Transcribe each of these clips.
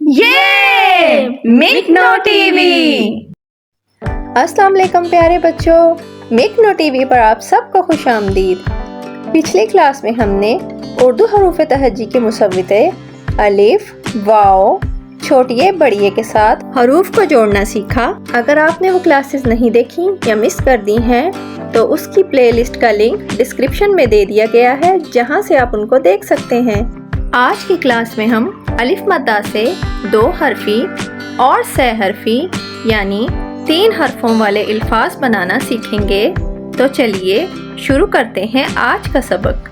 ये मिकनो टीवी। अस्सलाम वालेकुम प्यारे बच्चों, मिकनो टीवी पर आप सबको खुश आमदीद। पिछली क्लास में हमने उर्दू हरूफ तहज्जी के मुसव्विते अलिफ, वाओ, छोटिये बड़िये के साथ हरूफ को जोड़ना सीखा। अगर आपने वो क्लासेस नहीं देखी या मिस कर दी हैं तो उसकी प्लेलिस्ट का लिंक डिस्क्रिप्शन में दे दिया गया है, जहां से आप उनको देख सकते हैं। आज की क्लास में हम अलिफ मद्दा से 2 हरफी और 6 हरफी यानी 3 हरफों वाले अल्फाज बनाना सीखेंगे। तो चलिए शुरू करते हैं आज का सबक।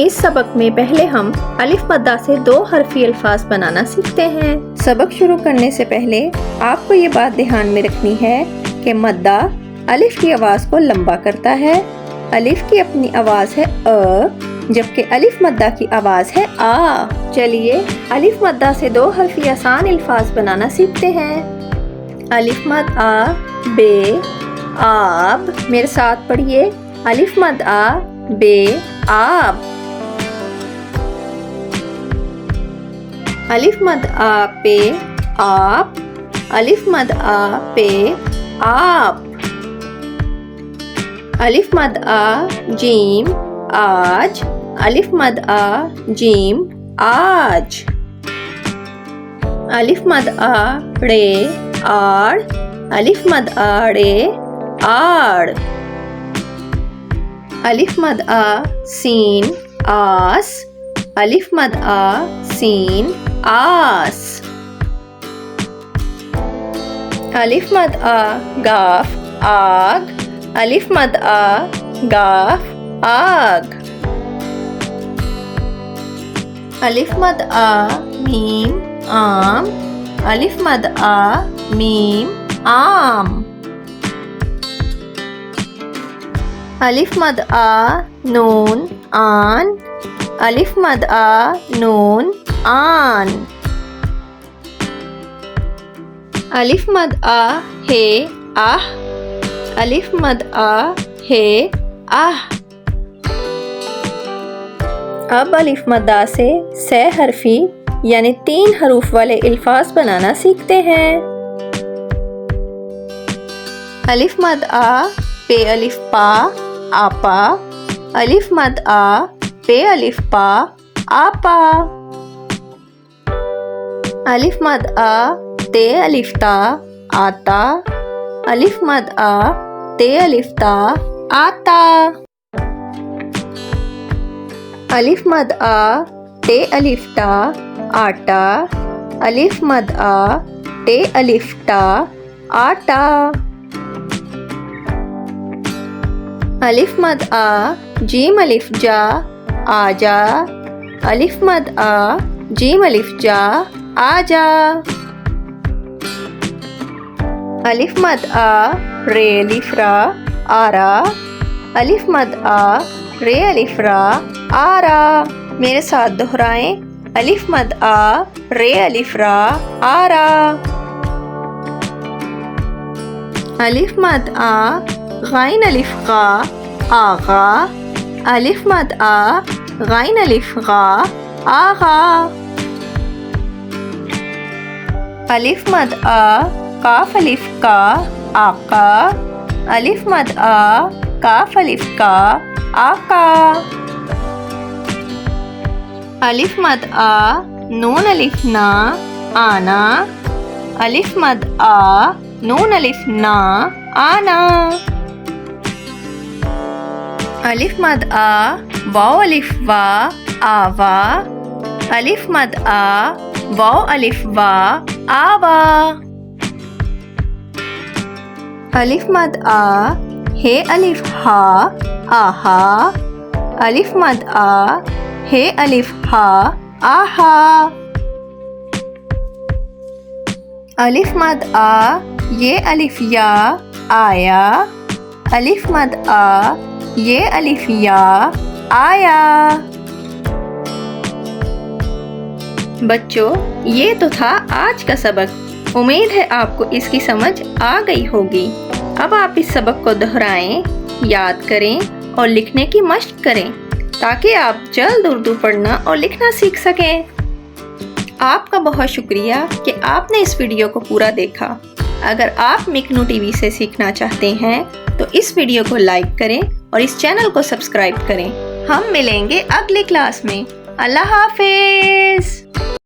इस सबक में पहले हम अलिफ मद्दा से 2 हरफी अल्फाज बनाना सीखते हैं। सबक शुरू करने से पहले आपको ये बात ध्यान में रखनी है कि मद्दा अलिफ की आवाज़ को लंबा करता है। अलिफ की अपनी आवाज़ है अ, जबकि अलिफ मद्दा की आवाज़ है आ। चलिए अलिफ मद्दा से 2 हरफी आसान अल्फाज बनाना सीखते हैं। अलिफ मद आ, बे, आब। मेरे साथ पढ़िए, अलिफ मद आ, बे, आब। अलिफ मद आ, पे, आप। अलिफ मद आ, पे, आप। अलिफ मद आ, जीम, आज। अलिफ मद आ, जीम, आज। अलिफ मद आ, रे, आड़। अलिफ मद आ, रे, आड़। अलिफ मद आ, सीन, आस। अलिफ मद आ, सीन, आस। अलिफ मद आ, गाफ, आग। अलिफ मद आ, गाफ, आग। अलिफ मद आ, मीम, आम। अलिफ मद आ, मीम, आम। अलिफ मद आ, नून, आन। अलिफ मद आ, नून, आन। अलिफ मद आ, हे, आह। अलिफ मद आ, हे, आह। अब अलिफ मद्दा से 6 हरफी यानी 3 हरूफ वाले अल्फाज बनाना सीखते हैं। अलिफ मद आ, पे अलिफ पा, आपा। अलिफ मद आ, पे अलिफ पा, आपा। अलिफ मद आ, ते अलिफ ता, आता। अलिफ मद आ, ते अलिफ ता, आता। अलिफ मद आ, ते अलिफ टा, आटा। अलिफ मद आ, ते अलिफ टा, आटा। अलिफ मद आ, जीम अलिफ जा, आजा। अलिफ मद आ, जीम अलिफ जा, आजा। अलिफ मद आ, रे अलिफ रा, आरा। अलिफ मद आ, रे अलिफ रा, आरा। मेरे साथ दोहराएं, अलिफ मद आ, रे अलिफ रा, आरा। अलिफ मद आ, गाइन अलिफ गा, आगा। अलिफ मद आ, गाइन अलिफ गा, आगा। अलिफ मद आ, काफ अलिफ का, आका। अलिफ मद आ, काफ अलिफ का, आका। अलिफ मद आ, नून अलिफ ना, आना। अलिफ मद आ, नून अलिफ ना, आना। अलिफ मद आ, वाव अलिफ वा, आवा। अलिफ मद आ, वाव अलिफ वा, आवा। अलिफ मद आ, हे अलिफ हा, आहा। अलिफ मद आ, हे अलिफ हा, आहा। अलिफ मद आ, ये अलिफ या, आया। अलिफ मद आ, ये अलिफ या, आया। बच्चों, ये तो था आज का सबक। उम्मीद है आपको इसकी समझ आ गई होगी। अब आप इस सबक को दोहराएं, याद करें और लिखने की मशक करें ताकि आप जल्द उर्दू पढ़ना और लिखना सीख सकें। آپ کا بہت شکریہ کہ آپ نے اس ویڈیو کو پورا دیکھا۔ اگر آپ مکنو ٹی وی سے سیکھنا چاہتے ہیں تو اس ویڈیو کو لائک کریں اور اس چینل کو سبسکرائب کریں۔ ہم ملیں گے اگلی کلاس میں۔ اللہ حافظ۔